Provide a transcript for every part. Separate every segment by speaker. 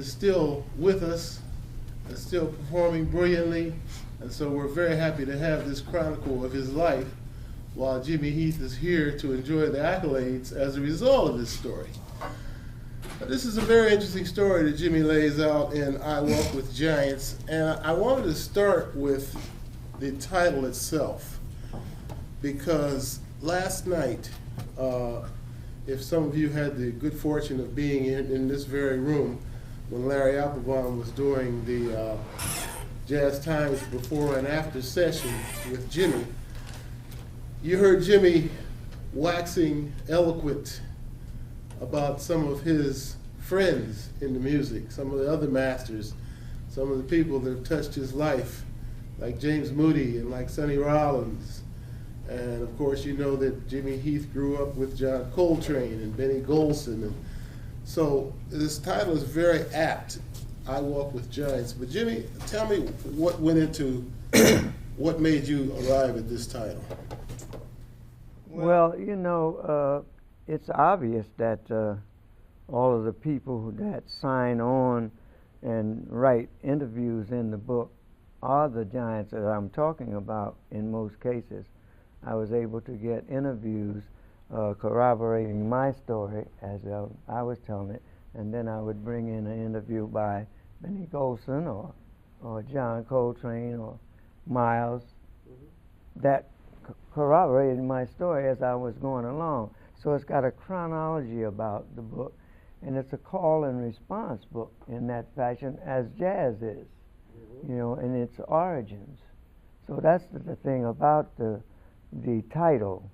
Speaker 1: is still with us and still performing brilliantly, and so we're very happy to have this chronicle of his life while Jimmy Heath is here to enjoy the accolades as a result of this story. This is a very interesting story that Jimmy lays out in I Walk with Giants, and I wanted to start with the title itself, because last night, if some of you had the good fortune of being in this very room when Larry Applebaum was doing the Jazz Times before and after session with Jimmy, you heard Jimmy waxing eloquent about some of his friends in the music, some of the other masters, some of the people that have touched his life, like James Moody and like Sonny Rollins. And of course, you know that Jimmy Heath grew up with John Coltrane and Benny Golson. And so this title is very apt, I Walk with Giants. But Jimmy, tell me what went into, what made you arrive at this title?
Speaker 2: Well, you know, it's obvious that all of the people that sign on and write interviews in the book are the giants that I'm talking about in most cases. I was able to get interviews corroborating my story as I was telling it, and then I would bring in an interview by Benny Golson or John Coltrane or Miles that corroborated my story as I was going along. So it's got a chronology about the book, and it's a call and response book in that fashion, as jazz is, you know, in its origins. So that's the thing about the title.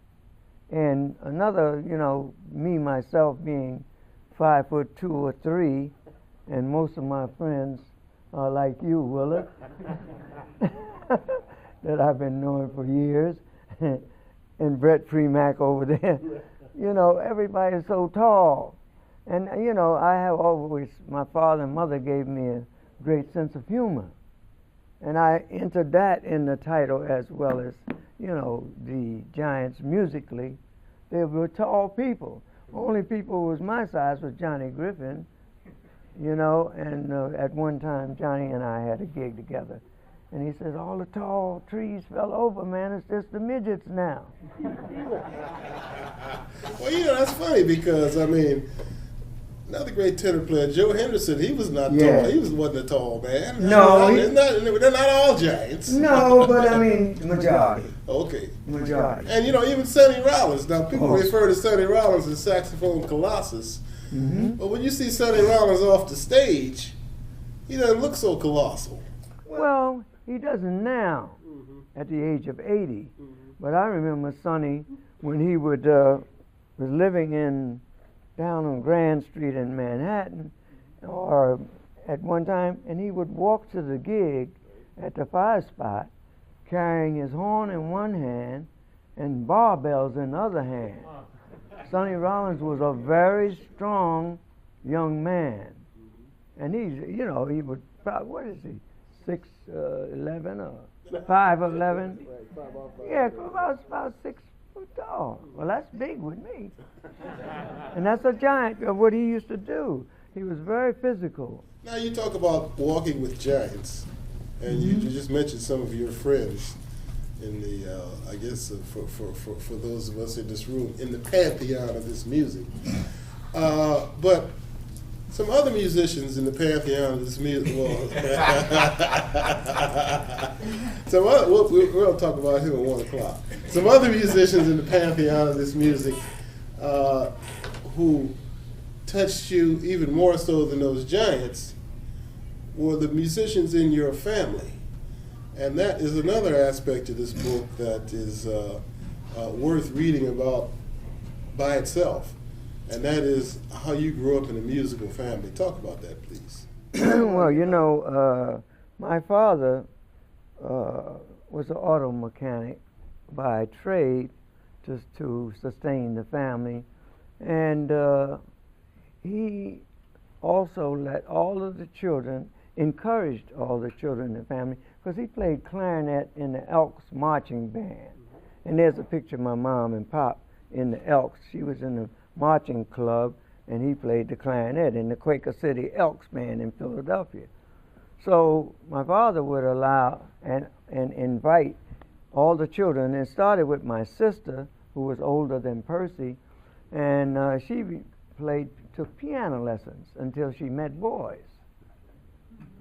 Speaker 2: And another, you know, me myself being 5'2" or 3, and most of my friends are like you, Willard, that I've been knowing for years, and Brett Premack over there. You know, everybody is so tall. And, you know, I have always, my father and mother gave me a great sense of humor. And I entered that in the title as well as, you know, the Giants musically. They were tall people. Only people who was my size was Johnny Griffin, you know, and at one time Johnny and I had a gig together. And he says, all the tall trees fell over, man. It's just the midgets now.
Speaker 1: Well, you know, that's funny because, I mean, another great tenor player, Joe Henderson, he was not tall. He wasn't a tall man.
Speaker 2: No.
Speaker 1: They're not all giants.
Speaker 2: No, but I mean, majority.
Speaker 1: Okay.
Speaker 2: Majority.
Speaker 1: And, you know, even Sonny Rollins. Now, people refer to Sonny Rollins as saxophone colossus.
Speaker 2: Mm-hmm.
Speaker 1: But when you see Sonny Rollins off the stage, he doesn't look so colossal.
Speaker 2: Well, he doesn't now, at the age of 80. But I remember Sonny when he was living down on Grand Street in Manhattan, or at one time, and he would walk to the gig at the Fire Spot, carrying his horn in one hand and barbells in the other hand. Sonny Rollins was a very strong young man, and he's, you know, he would probably, what is he, 6'11" or 5'11"? Yeah, about 6 foot tall. Well, that's big with me. And that's a giant of what he used to do. He was very physical.
Speaker 1: Now you talk about walking with giants, and you just mentioned some of your friends in the, I guess for those of us in this room, in the pantheon of this music. But some other musicians in the pantheon of this music, we'll talk about him at 1 o'clock. Some other musicians in the pantheon of this music who touched you even more so than those giants were the musicians in your family. And that is another aspect of this book that is worth reading about by itself. And that is how you grew up in a musical family. Talk about that, please.
Speaker 2: Well, you know, my father was an auto mechanic by trade just to sustain the family. And he also let all of the children, encouraged all the children in the family, because he played clarinet in the Elks marching band. And there's a picture of my mom and pop in the Elks. She was in the marching club, and he played the clarinet in the Quaker City Elks Band in Philadelphia. So my father would allow and invite all the children. It started with my sister, who was older than Percy, and she took piano lessons until she met boys.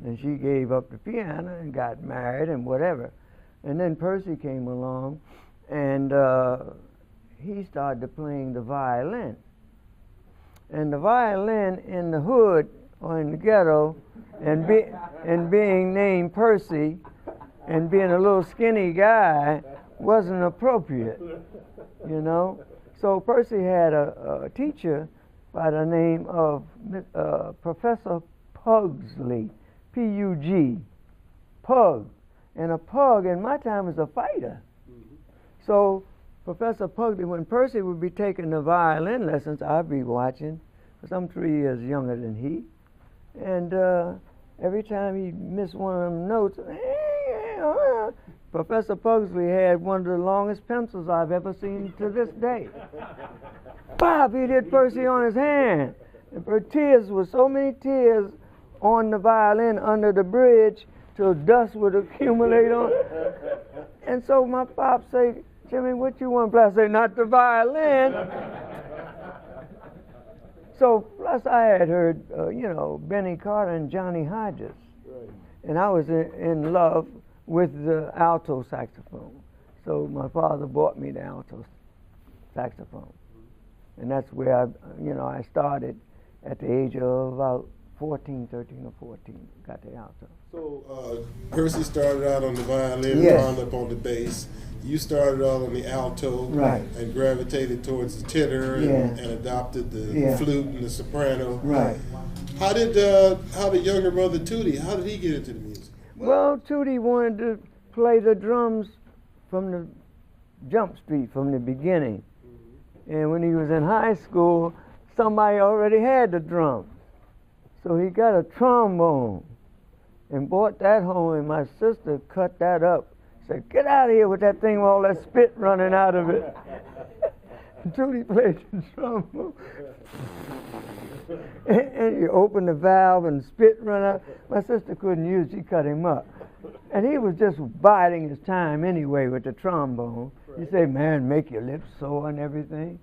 Speaker 2: And she gave up the piano and got married and whatever. And then Percy came along, and he started playing the violin. And the violin in the hood or in the ghetto, and being named Percy and being a little skinny guy wasn't appropriate, you know. So Percy had a teacher by the name of Professor Pugsley, P-U-G, Pug. And a pug in my time was a fighter. So Professor Pugsley, when Percy would be taking the violin lessons, I'd be watching, because I'm 3 years younger than he. And every time he missed one of them notes, Professor Pugsley had one of the longest pencils I've ever seen to this day. Bob, he hit Percy on his hand. And for tears, with so many tears on the violin under the bridge, till dust would accumulate on it. And so my pop say, Jimmy, what you want to play? I say, not the violin. So, plus I had heard, Benny Carter and Johnny Hodges. Right. And I was in love with the alto saxophone. So my father bought me the alto saxophone. And that's where I started at the age of about 13 or 14, got the alto.
Speaker 1: So Percy started out on the violin,
Speaker 2: yes.
Speaker 1: wound up on the bass. You started out on the alto,
Speaker 2: right,
Speaker 1: and gravitated towards the tenor,
Speaker 2: yeah,
Speaker 1: and adopted the
Speaker 2: yeah,
Speaker 1: flute and the soprano.
Speaker 2: Right.
Speaker 1: How did younger brother Tootie, how did he get into the music?
Speaker 2: Well, Tootie wanted to play the drums from the jump street, from the beginning. Mm-hmm. And when he was in high school, somebody already had the drums. So he got a trombone and brought that home, and my sister cut that up. Said, get out of here with that thing with all that spit running out of it. And Tootie played the trombone. And you open the valve and spit run out. My sister couldn't use it, she cut him up. And he was just biding his time anyway with the trombone. He said, man, make your lips sore and everything.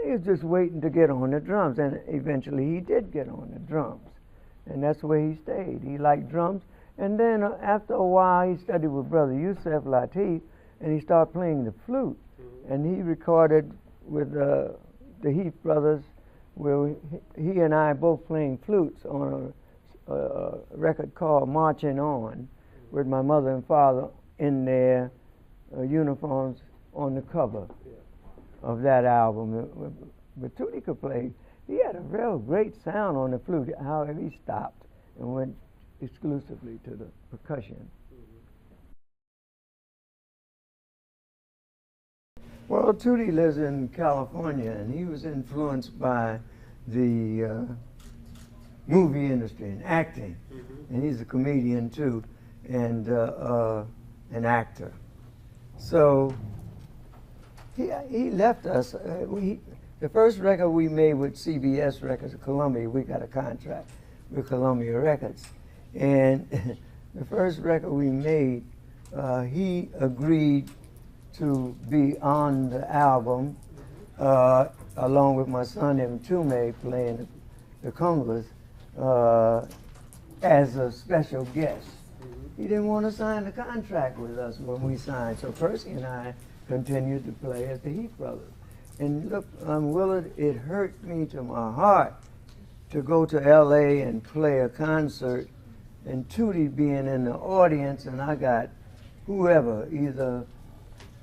Speaker 2: He was just waiting to get on the drums, and eventually he did get on the drums. And that's where he stayed. He liked drums. And then after a while, he studied with Brother Yusef Lateef, and he started playing the flute. Mm-hmm. And he recorded with the Heath brothers, where he and I both playing flutes on a record called Marching On, with my mother and father in their uniforms on the cover of that album. But Tootie could play. He had a real great sound on the flute. However, he stopped and went exclusively to the percussion. Well, Tootie lives in California, and he was influenced by the movie industry and acting. Mm-hmm. And he's a comedian too, and an actor. So he left us. The first record we made with CBS Records, Columbia, we got a contract with Columbia Records. And the first record we made, he agreed to be on the album, along with my son Mtume playing the congas, as a special guest. He didn't want to sign the contract with us when we signed, so Percy and I continued to play as the Heath brothers. And look, Willard, it hurt me to my heart to go to L.A. and play a concert, and Tootie being in the audience, and I got whoever, either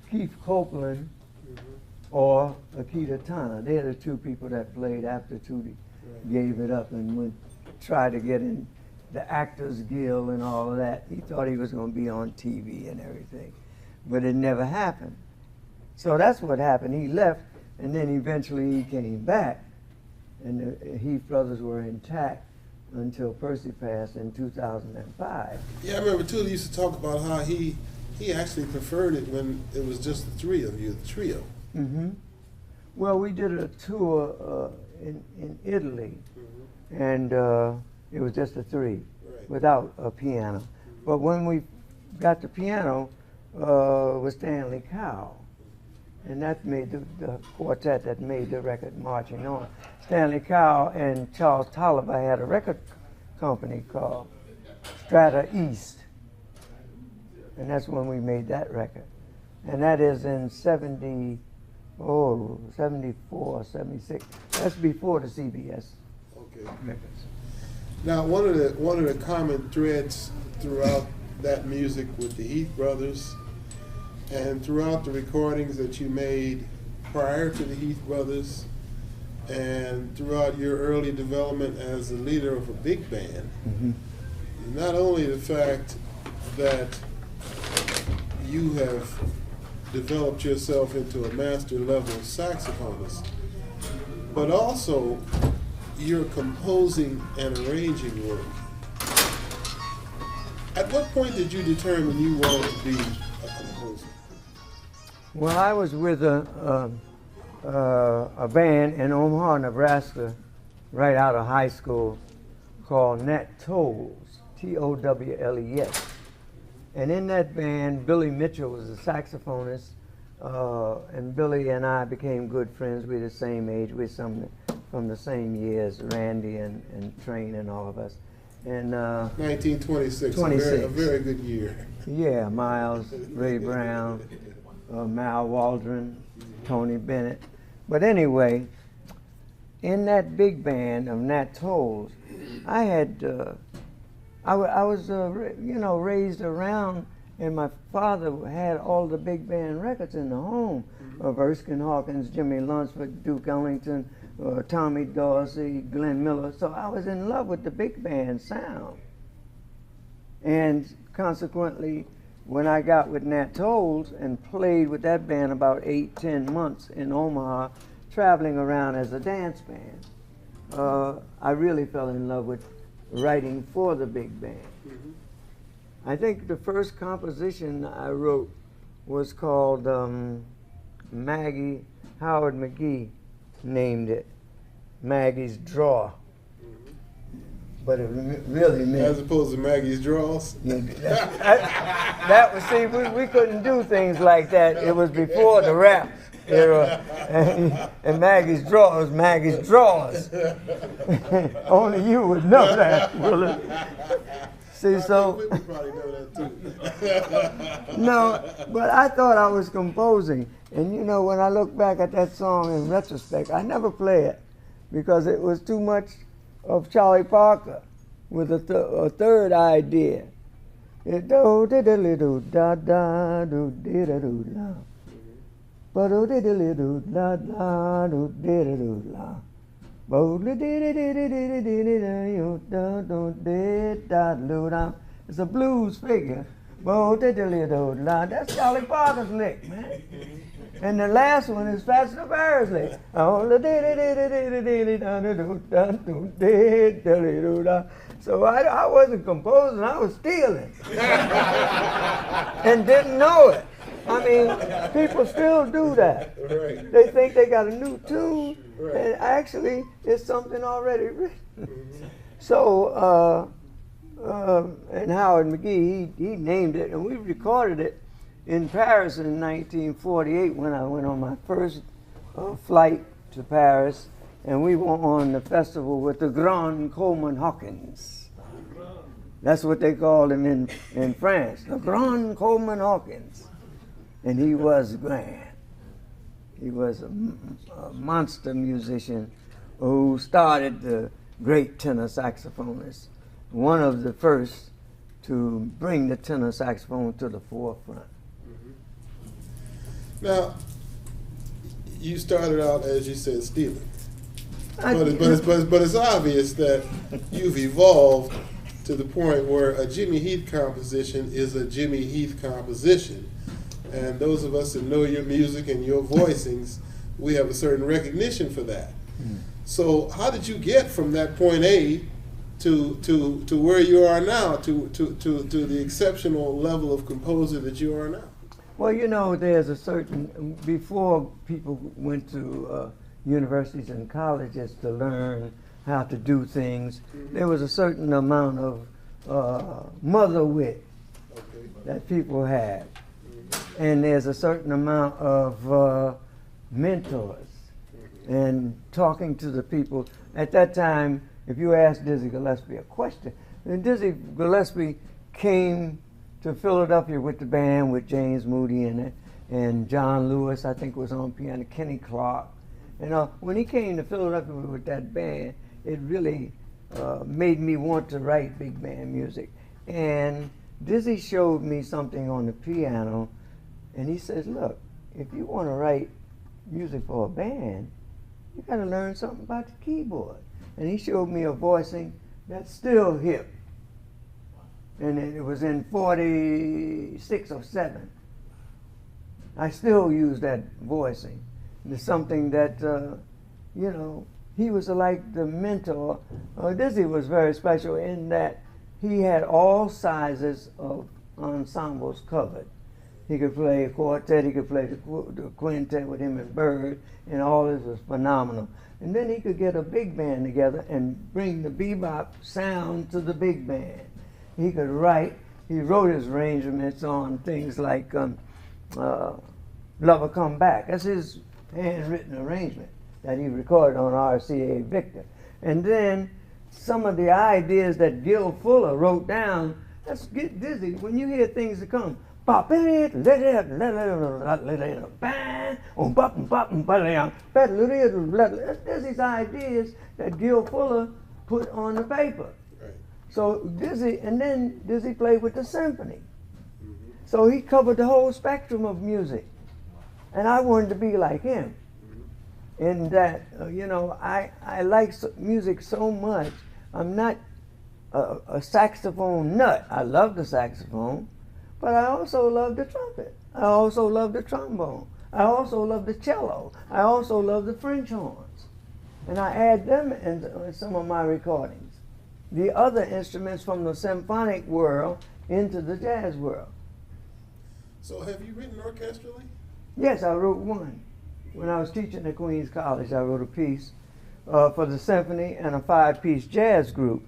Speaker 2: Keith Copeland or Akita Tana. They're the two people that played after Tootie gave it up and went try to get in the Actors Guild and all of that. He thought he was going to be on TV and everything, but it never happened. So that's what happened. He left, and then eventually he came back, and the Heath brothers were intact until Percy passed in 2005.
Speaker 1: Yeah, I remember Tootie used to talk about how he actually preferred it when it was just the three of you, the trio.
Speaker 2: Mm-hmm. Well, we did a tour in Italy, and it was just the three, without a piano. But when we got the piano, was Stanley Cowell, and that made the quartet that made the record Marching On. Stanley Cowell and Charles Tolliver had a record company called Strata East, and that's when we made that record. And that is in 74, 76. That's before the CBS records.
Speaker 1: Now, one of the common threads throughout that music with the Heath brothers and throughout the recordings that you made prior to the Heath brothers and throughout your early development as the leader of a big band, not only the fact that you have developed yourself into a master level saxophonist, but also your composing and arranging work. At what point did you determine you wanted to be a composer?
Speaker 2: Well, I was with a band in Omaha, Nebraska, right out of high school, called Nat Towles, Towles. And in that band, Billy Mitchell was a saxophonist, and Billy and I became good friends. We're the same age. We're from the same years, Randy and Train and all of us. And
Speaker 1: 1926,
Speaker 2: 26.
Speaker 1: A very good year.
Speaker 2: Yeah, Miles, Ray Brown, Mal Waldron, Tony Bennett. But anyway, in that big band of Nat Towles, I had, I was raised around, and my father had all the big band records in the home of Erskine Hawkins, Jimmy Lunsford, Duke Ellington, Tommy Dorsey, Glenn Miller. So I was in love with the big band sound. And consequently, when I got with Nat Towles and played with that band about 8-10 months in Omaha, traveling around as a dance band, I really fell in love with writing for the big band. I think the first composition I wrote was called Maggie, Howard McGee named it Maggie's Draw. But it really meant...
Speaker 1: As opposed to Maggie's Draws?
Speaker 2: That was, see, we couldn't do things like that. It was before the rap era. And Maggie's Draw was Maggie's Draws. Only you would know that, Willard. See, so...
Speaker 1: We probably know that too.
Speaker 2: No, but I thought I was composing. And you know, when I look back at that song in retrospect, I never play it because it was too much of Charlie Parker with a third idea. It do diddly do da da do diddly do la, but do diddly do da da do diddly do la, bo diddly diddly diddly diddly da do diddly da do da. It's a blues figure. Bo diddly do la. That's Charlie Parker's lick, man. And the last one is Fats the Bear's lick. So I wasn't composing, I was stealing. And didn't know it. I mean, people still do that.
Speaker 1: Right.
Speaker 2: They think they got a new tune, and actually it's something already written. So, and Howard McGee, he named it, and we recorded it in Paris in 1948 when I went on my first flight to Paris, and we were on the festival with the Grand Coleman Hawkins. That's what they called him in France, the Grand Coleman Hawkins. And he was grand. He was a monster musician who started the great tenor saxophonist, one of the first to bring the tenor saxophone to the forefront.
Speaker 1: Now, you started out, as you said, stealing. But it's obvious that you've evolved to the point where a Jimmy Heath composition is a Jimmy Heath composition. And those of us that know your music and your voicings, we have a certain recognition for that. So how did you get from that point A to where you are now, to the exceptional level of composer that you are now?
Speaker 2: Well, you know, there's a certain, before people went to universities and colleges to learn how to do things, there was a certain amount of mother wit that people had. And there's a certain amount of mentors and talking to the people. At that time, if you asked Dizzy Gillespie a question, then Dizzy Gillespie came to Philadelphia with the band with James Moody in it, and John Lewis, I think, was on piano, Kenny Clark. And when he came to Philadelphia with that band, it really made me want to write big band music. And Dizzy showed me something on the piano, and he says, look, if you want to write music for a band, you got to learn something about the keyboard. And he showed me a voicing that's still hip. And it was in 46 or 7. I still use that voicing. It's something that, you know, he was like the mentor. Dizzy was very special in that he had all sizes of ensembles covered. He could play a quartet, he could play the quintet with him and Bird, and all this was phenomenal. And then he could get a big band together and bring the bebop sound to the big band. He could write. He wrote his arrangements on things like Lover Come Back. That's his handwritten arrangement that he recorded on RCA Victor. And then some of the ideas that Gil Fuller wrote down, let's get Dizzy. When you hear things that come, that's Dizzy's ideas that Gil Fuller put on the paper. So Dizzy, and then Dizzy played with the symphony. So he covered the whole spectrum of music. And I wanted to be like him. In that, you know, I like music so much. I'm not a saxophone nut. I love the saxophone, but I also love the trumpet. I also love the trombone. I also love the cello. I also love the French horns. And I add them in some of my recordings. The other instruments from the symphonic world into the jazz world.
Speaker 1: So have you written orchestrally?
Speaker 2: Yes, I wrote one. When I was teaching at Queens College, I wrote a piece for the symphony and a 5-piece jazz group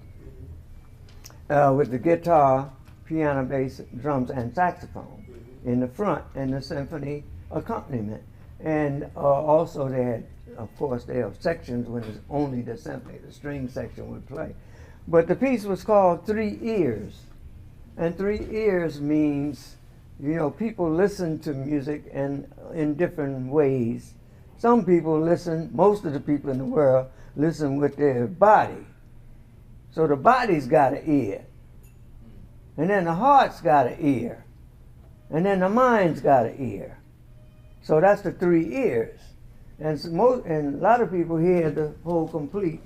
Speaker 2: with the guitar, piano, bass, drums, and saxophone in the front, and the symphony accompaniment. And also they had, of course, they have sections when it's only the symphony, the string section would play. But the piece was called 3 Ears. And 3 ears means, you know, people listen to music in different ways. Some people listen, most of the people in the world listen with their body. So the body's got an ear. And then the heart's got an ear. And then the mind's got an ear. So that's the 3 ears. And, and a lot of people hear the whole complete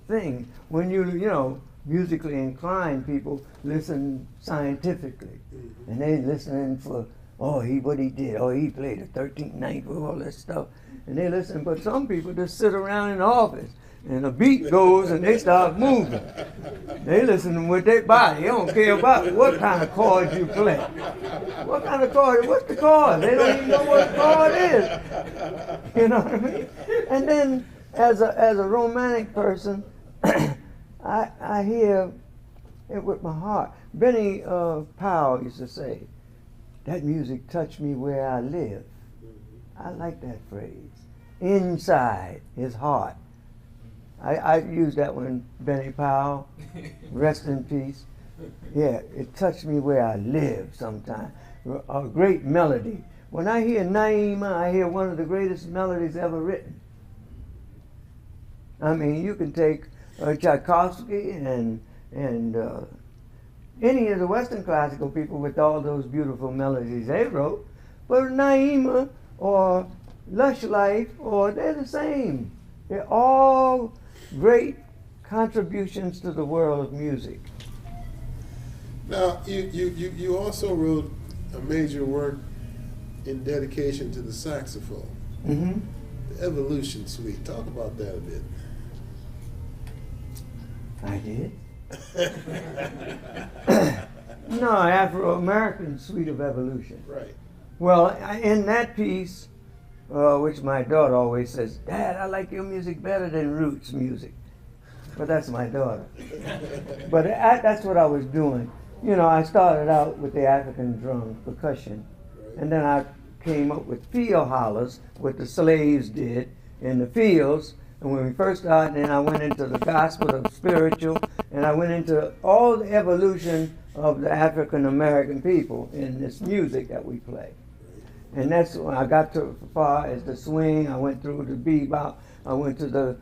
Speaker 2: thing. When you know, musically inclined people listen scientifically. And they listening for, oh, what he did, oh, he played a 13th ninth, all that stuff. And they listen, but some people just sit around in the office and a beat goes and they start moving. They listen with their body. They don't care about what kind of chords you play. What kind of chord? What's the chord? They don't even know what the chord is. You know what I mean? And then as a romantic person, I hear it with my heart. Benny Powell used to say, that music touched me where I live. I like that phrase. Inside his heart. I use that one, Benny Powell, rest in peace. Yeah, it touched me where I live sometimes. A great melody. When I hear Naima, I hear one of the greatest melodies ever written. I mean, you can take Tchaikovsky and any of the Western classical people with all those beautiful melodies they wrote, but Naima or Lush Life, or they're the same. They're all great contributions to the world of music.
Speaker 1: Now, you also wrote a major work in dedication to the saxophone, the Evolution Suite. Talk about that a bit.
Speaker 2: I did. No, Afro-American Suite of Evolution.
Speaker 1: Right.
Speaker 2: Well, in that piece, which my daughter always says, Dad, I like your music better than Roots music. But that's my daughter. But that's what I was doing. You know, I started out with the African drum percussion, and then I came up with field hollers, what the slaves did in the fields. And when we first started, then I went into the gospel, the spiritual, and I went into all the evolution of the African American people in this music that we play. And that's when I got to as far as the swing. I went through the bebop, I went to the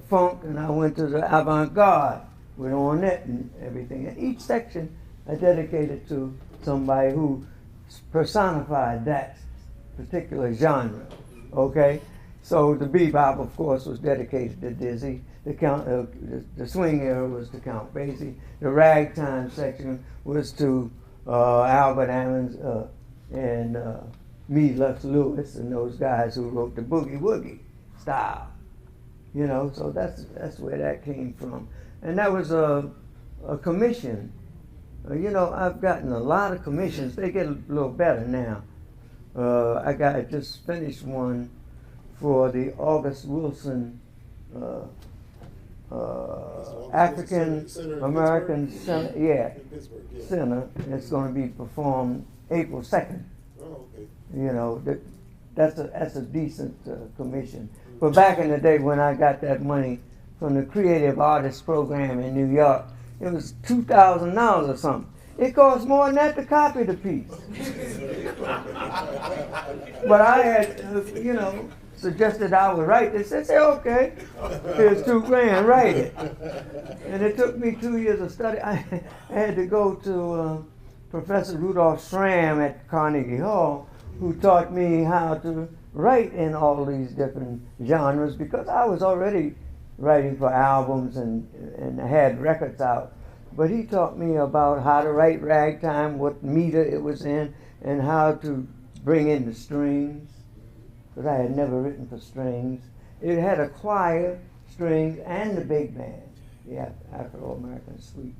Speaker 2: funk, and I went to the avant-garde with Ornette and everything. And each section I dedicated to somebody who personified that particular genre. Okay, so the bebop, of course, was dedicated to Dizzy. The swing era was to Count Basie. The ragtime section was to Albert Ammons and me, Lux Lewis, and those guys who wrote the boogie woogie style. You know, so that's where that came from. And that was a commission. You know, I've gotten a lot of commissions. They get a little better now. I just finished one for the August Wilson African American Center, Center. It's going to be performed April 2nd.
Speaker 3: Oh, okay.
Speaker 2: You know, that's a decent commission. But back in the day when I got that money from the Creative Artists Program in New York, it was $2,000 or something. It cost more than that to copy the piece. But I had, you know, suggested I would write this. They said, okay, here's $2,000, write it. And it took me 2 years of study. I had to go to Professor Rudolph Schramm at Carnegie Hall, who taught me how to write in all these different genres, because I was already writing for albums and had records out. But he taught me about how to write ragtime, what meter it was in, and how to bring in the strings, because I had never written for strings. It had a choir, strings, and the big band, the Afro-American suite.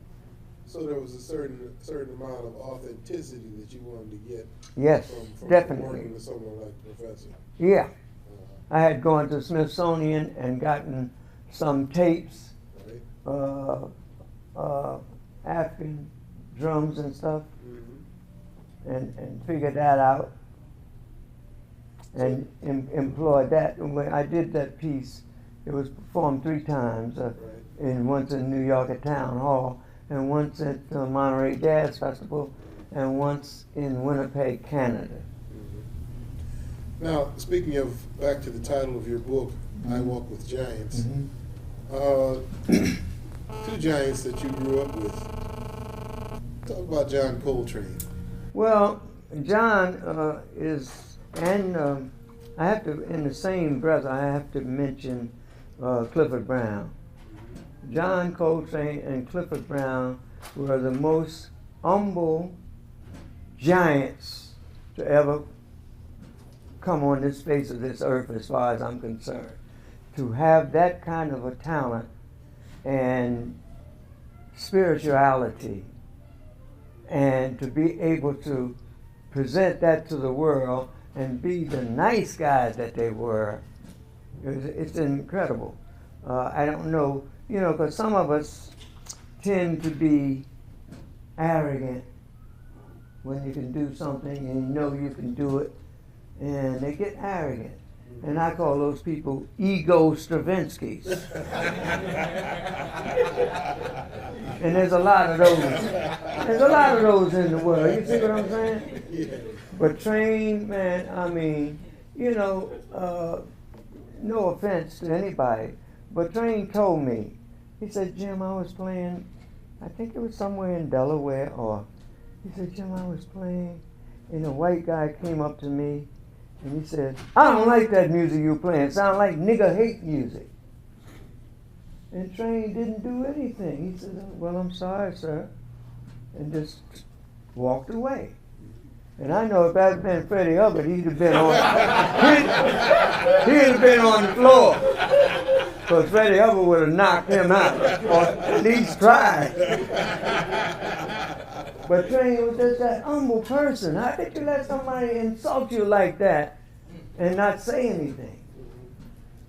Speaker 3: So there was a certain amount of authenticity that you wanted to get.
Speaker 2: Yes,
Speaker 3: from
Speaker 2: definitely.
Speaker 3: Working with someone like the professor.
Speaker 2: Yeah. I had gone to Smithsonian and gotten some tapes,
Speaker 3: Right.
Speaker 2: African drums and stuff,
Speaker 3: Mm-hmm.
Speaker 2: and figured that out, and employed that. And when I did that piece, it was performed 3 times,
Speaker 3: Right.
Speaker 2: and once in New York at Town Hall, and once at the Monterey Jazz Festival, and once in Winnipeg, Canada.
Speaker 3: Mm-hmm. Now, speaking of, back to the title of your book, I Walk with Giants,
Speaker 2: Mm-hmm.
Speaker 3: 2 giants that you grew up with. Talk about John Coltrane.
Speaker 2: Well, John is, and I have to, in the same breath, I have to mention Clifford Brown. John Coltrane and Clifford Brown were the most humble giants to ever come on this face of this earth, as far as I'm concerned. To have that kind of a talent and spirituality, and to be able to present that to the world and be the nice guys that they were, it's incredible. I don't know, you know, because some of us tend to be arrogant when you can do something and you know you can do it, and they get arrogant. And I call those people ego Stravinskys. And there's a lot of those. There's a lot of those in the world. You see what I'm saying?
Speaker 3: Yeah.
Speaker 2: But Train, man, I mean, you know, no offense to anybody, but Train told me, he said, Jim, I was playing, I think it was somewhere in Delaware, or he said, Jim, I was playing, and a white guy came up to me, and he said, I don't like that music you're playing. It sounds like nigger hate music. And Train didn't do anything. He said, well, I'm sorry, sir. And just walked away. And I know if that had been Freddie Hubbard, he'd have been on, he'd have been on the floor. Because Freddie Hubbard would have knocked him out, or at least tried. But Train was just that humble person. How could you let somebody insult you like that and not say anything?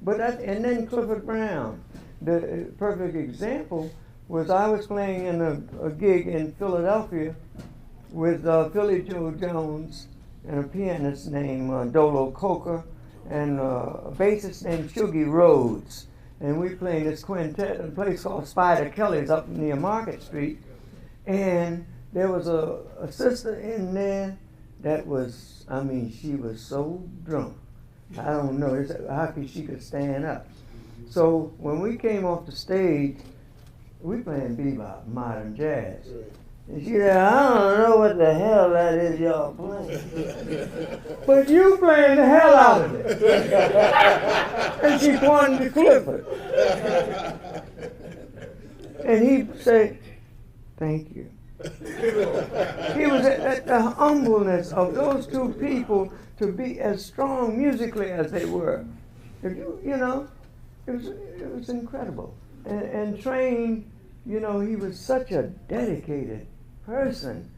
Speaker 2: But and then Clifford Brown, the perfect example was I was playing in a gig in Philadelphia with Philly Joe Jones and a pianist named Dolo Coker and a bassist named Shuggy Rhodes. And we played this quintet in a place called Spider Kelly's up near Market Street. And there was a sister in there that was, I mean, she was so drunk. I don't know how she could stand up. So when we came off the stage, we playing bebop, modern jazz. And she said, I don't know what the hell that is y'all playing. But you playing the hell out of it. And she pointed to Clifford. And he said, thank you. He was at the humbleness of those two people to be as strong musically as they were. If you know, it was incredible. And Train, you know, he was such a dedicated person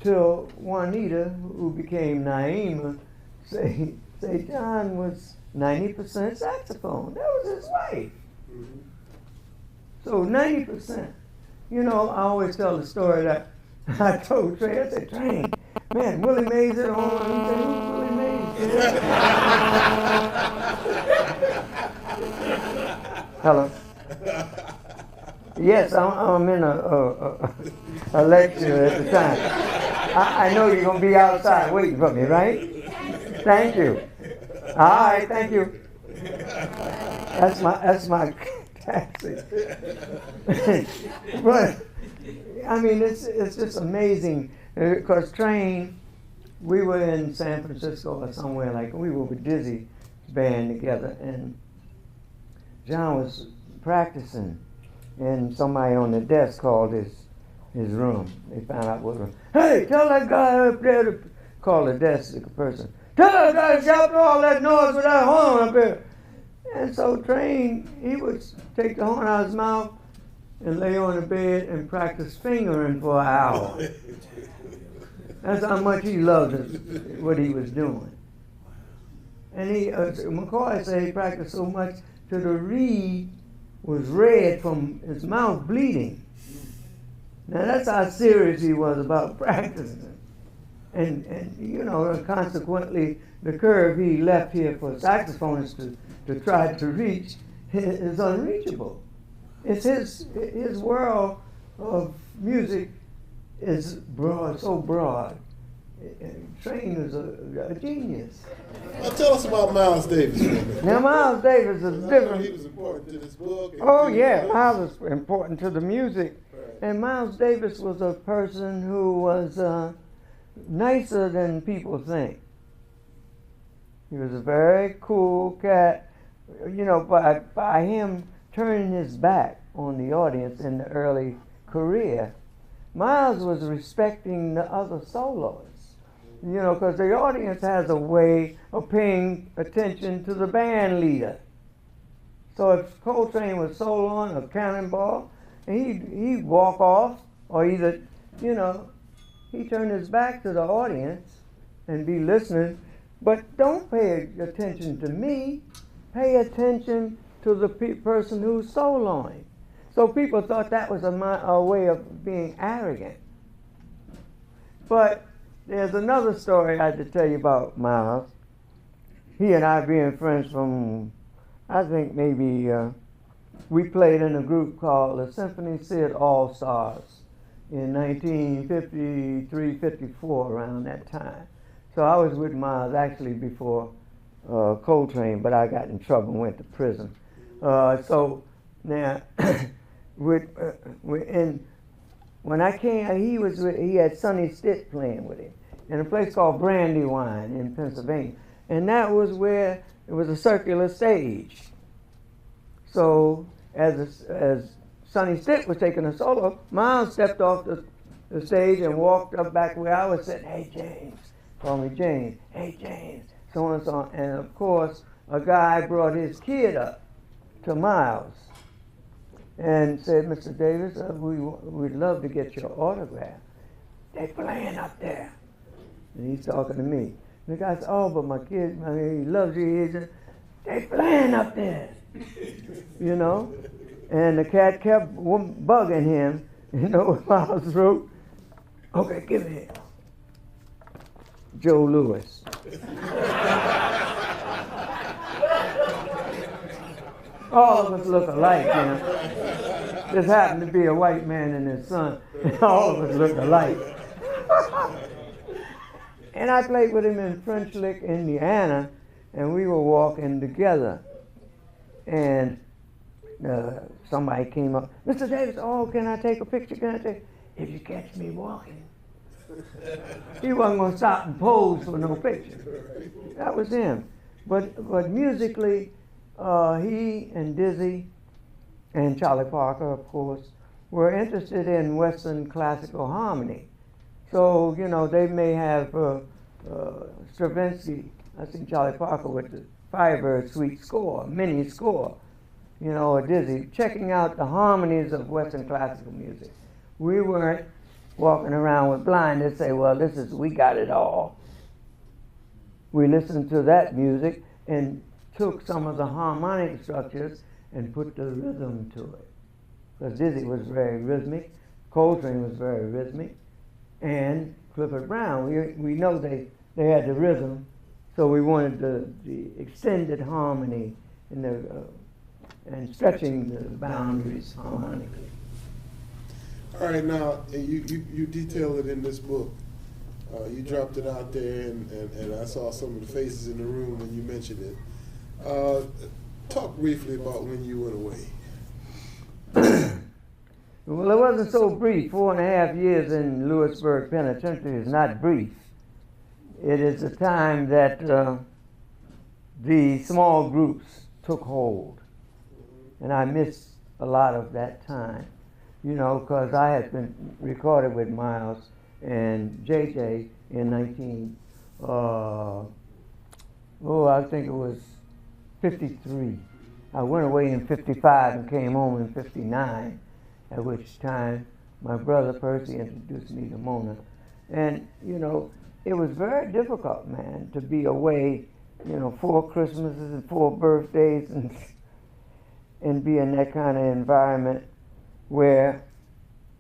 Speaker 2: till Juanita, who became Naima, say John was 90% saxophone. That was his wife. Mm-hmm. So 90%. You know, I always tell the story that I told Trey, I said, Train, man, Willie Mays is on. He said, who's Willie Mays? Hello. Yes, I'm in a lecture at the time. I know you're going to be outside waiting for me, right? Thank you. All right, thank you. That's my taxi. But, I mean, it's just amazing because Train, we were in San Francisco or somewhere like, we were with Dizzy's band together, and John was practicing. And somebody on the desk called his room. They found out what room. Hey, tell that guy up there to call the desk person. Tell that guy to shout all that noise with that horn up there. And so Train, he would take the horn out of his mouth and lay on the bed and practice fingering for an hour. That's how much he loved what he was doing. And McCoy said he practiced so much to the reed was red from his mouth bleeding. Now that's how serious he was about practicing. And you know, consequently, the curve he left here for saxophonists to try to reach is unreachable. It's his world of music is broad, so broad. Train is a genius.
Speaker 3: Well, tell us about Miles Davis.
Speaker 2: Now, Miles Davis is different.
Speaker 3: He was important to this book.
Speaker 2: Oh, yeah, Miles was important to the music. Right. And Miles Davis was a person who was nicer than people think. He was a very cool cat. You know, by him turning his back on the audience in the early career, Miles was respecting the other soloists. You know, because the audience has a way of paying attention to the band leader. So if Coltrane was soloing a cannonball, he'd walk off, or either, you know, he turned his back to the audience and be listening, but don't pay attention to me. Pay attention to the person who's soloing. So people thought that was a way of being arrogant. But there's another story I had to tell you about Miles. He and I being friends from, I think maybe, we played in a group called the Symphony Sid All-Stars in 1953, 54, around that time. So I was with Miles actually before Coltrane, but I got in trouble and went to prison. So now, when I came, he had Sonny Stitt playing with him in a place called Brandywine in Pennsylvania. And that was where it was a circular stage. So as Sonny Stitt was taking a solo, Miles stepped off the stage and walked up back where I was sitting. Hey, James. Call me James. Hey, James. So on and so on. And of course, a guy brought his kid up to Miles and said, Mr. Davis, we'd love to get your autograph. they playing up there. And he's talking to me. And the guy said, oh, but my kid, I mean, he loves you. He said, they playing up there, you know? And the cat kept bugging him, you know, with Miles wrote, okay, give it here. Joe Louis. All of us look alike, you know. Just happened to be a white man and his son, and all of us look alike. And I played with him in French Lick, Indiana, and we were walking together. And somebody came up, Mr. Davis, oh, can I take a picture? Can I take? If you catch me walking. He wasn't going to stop and pose for no picture. That was him. But musically, he and Dizzy and Charlie Parker, of course, were interested in Western classical harmony. So, you know, they may have Stravinsky, I think Charlie Parker with the Firebird Suite score, mini score, you know, or Dizzy, checking out the harmonies of Western classical music. We weren't walking around with blind and say, well, we got it all. We listened to that music and took some of the harmonic structures and put the rhythm to it. Because Dizzy was very rhythmic, Coltrane was very rhythmic, and Clifford Brown, we know they had the rhythm, so we wanted the extended harmony and stretching the boundaries harmonically.
Speaker 3: All right, now you detail it in this book. You dropped it out there, and I saw some of the faces in the room when you mentioned it. Talk briefly about when you went away.
Speaker 2: Well, it wasn't so brief. 4.5 years in Lewisburg Penitentiary is not brief. It is a time that the small groups took hold, and I missed a lot of that time. You know, because I had been recorded with Miles and JJ in I think it was 53. I went away in 55 and came home in 59, at which time my brother Percy introduced me to Mona. And, you know, it was very difficult, man, to be away, you know, 4 Christmases and 4 birthdays and be in that kind of environment where,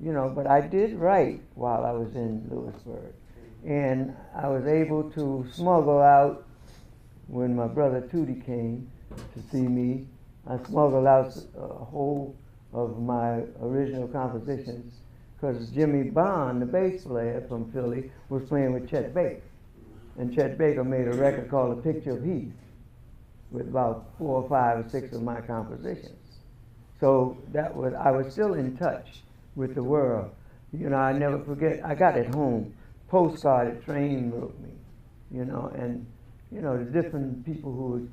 Speaker 2: you know, but I did write while I was in Lewisburg. And I was able to smuggle out, when my brother Tootie came to see me, I smuggled out a whole of my original compositions, because Jimmy Bond, the bass player from Philly, was playing with Chet Baker. And Chet Baker made a record called A Picture of Heath, with about 4 or 5 or 6 of my compositions. So I was still in touch with the world. You know, I never forget, I got it home, postcard that Train wrote me, you know, and, you know, the different people who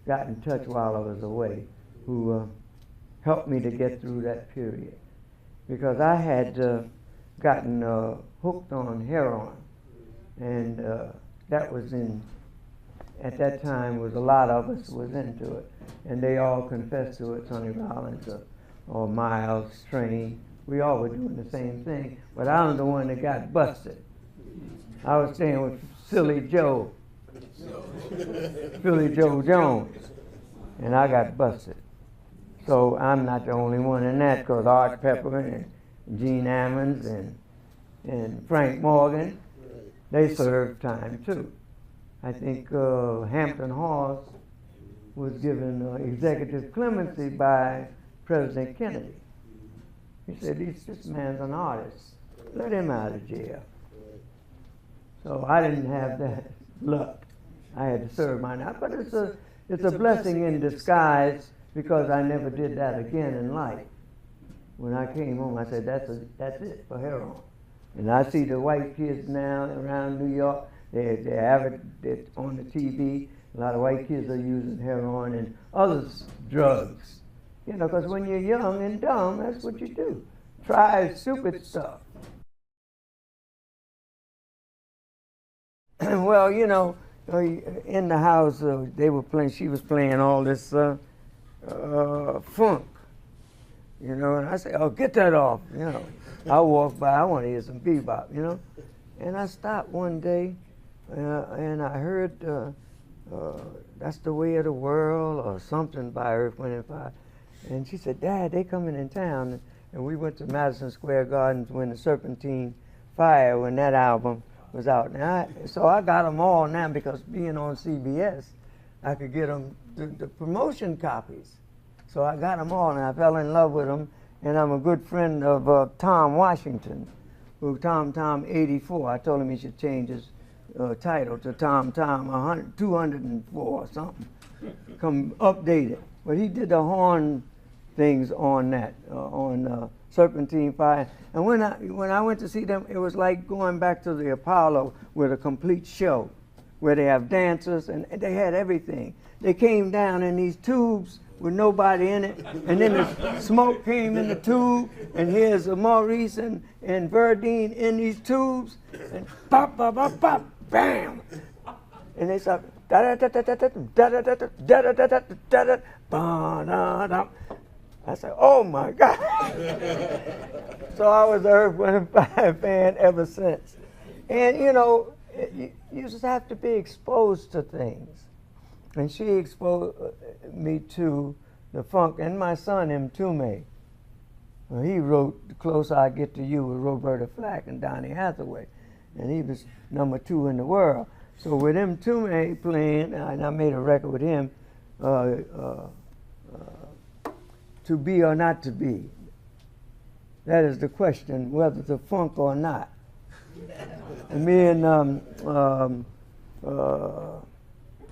Speaker 2: got in touch while I was away, who helped me to get through that period. Because I had gotten hooked on heroin, and that was at that time, was a lot of us was into it, and they all confessed to it, Sonny Rollins or Miles, Train. We all were doing the same thing, but I was the one that got busted. I was staying with Silly Joe, Philly Joe Jones, and I got busted. So I'm not the only one in that, because Art Pepper and Gene Ammons and Frank Morgan, they served time too. I think Hampton Hawes was given executive clemency by President Kennedy. He said, this man's an artist. Let him out of jail. So I didn't have that luck. I had to serve mine out. But it's a blessing in disguise, because I never did that again in life. When I came home, I said, that's it for heroin. And I see the white kids now around New York, they have it on the TV. A lot of white kids are using heroin and other drugs. You know, because when you're young and dumb, that's what you do. Try stupid stuff. Well, you know, in the house, she was playing all this funk, you know, and I say, oh, get that off, you know. I walk by, I want to hear some bebop, you know. And I stopped one day, and I heard That's the Way of the World or something by Earth, Wind and Fire. And she said, Dad, they coming in town. And we went to Madison Square Gardens when the Serpentine Fire, when that album was out. So I got them all now because being on CBS, I could get them the promotion copies. So I got them all, and I fell in love with them. And I'm a good friend of Tom Washington, who Tom 84. I told him he should change his title to Tom 204 or something. Come update it. But he did the horn things on that, on Serpentine Fire. And when I went to see them, it was like going back to the Apollo with a complete show, where they have dancers and they had everything. They came down in these tubes with nobody in it, and then the smoke came in the tube, and here's Maurice and Verdine in these tubes, and pop, pop, pop, pop, bam! And they start da da da da da da da da da da da da da da da da. I said, oh my God. So I was an Earth, Wind and Fire fan ever since. And you know, you just have to be exposed to things. And she exposed me to the funk. And my son, Mtume, he wrote The Closer I Get to You with Roberta Flack and Donny Hathaway. And he was #2 in the world. So with Mtume playing, and I made a record with him, To Be or Not to Be. That is the question, whether to funk or not. And me and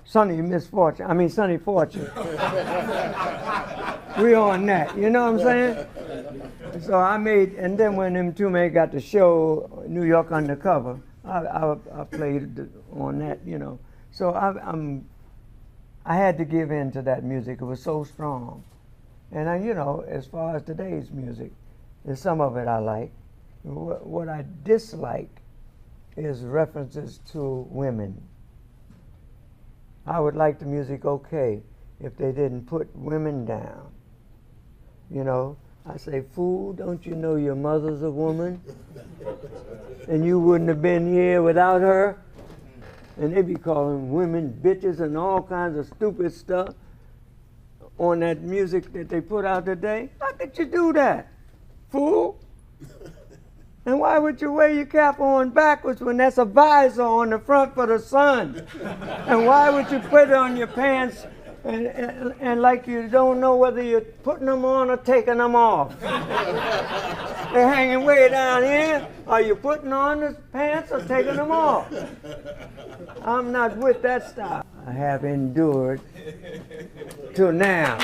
Speaker 2: Sonny Fortune. We on that, you know what I'm saying? So I made, and then when Mtume got the show, New York Undercover, I played on that, you know. So I had to give in to that music. It was so strong. And you know, as far as today's music, there's some of it I like. What I dislike is references to women. I would like the music okay if they didn't put women down. You know, I say, fool, don't you know your mother's a woman? And you wouldn't have been here without her? And they be calling women bitches and all kinds of stupid stuff on that music that they put out today. How could you do that, fool? And why would you wear your cap on backwards when that's a visor on the front for the sun? And why would you put it on your pants and like you don't know whether you're putting them on or taking them off? They're hanging way down here. Are you putting on the pants or taking them off? I'm not with that style. I have endured till now.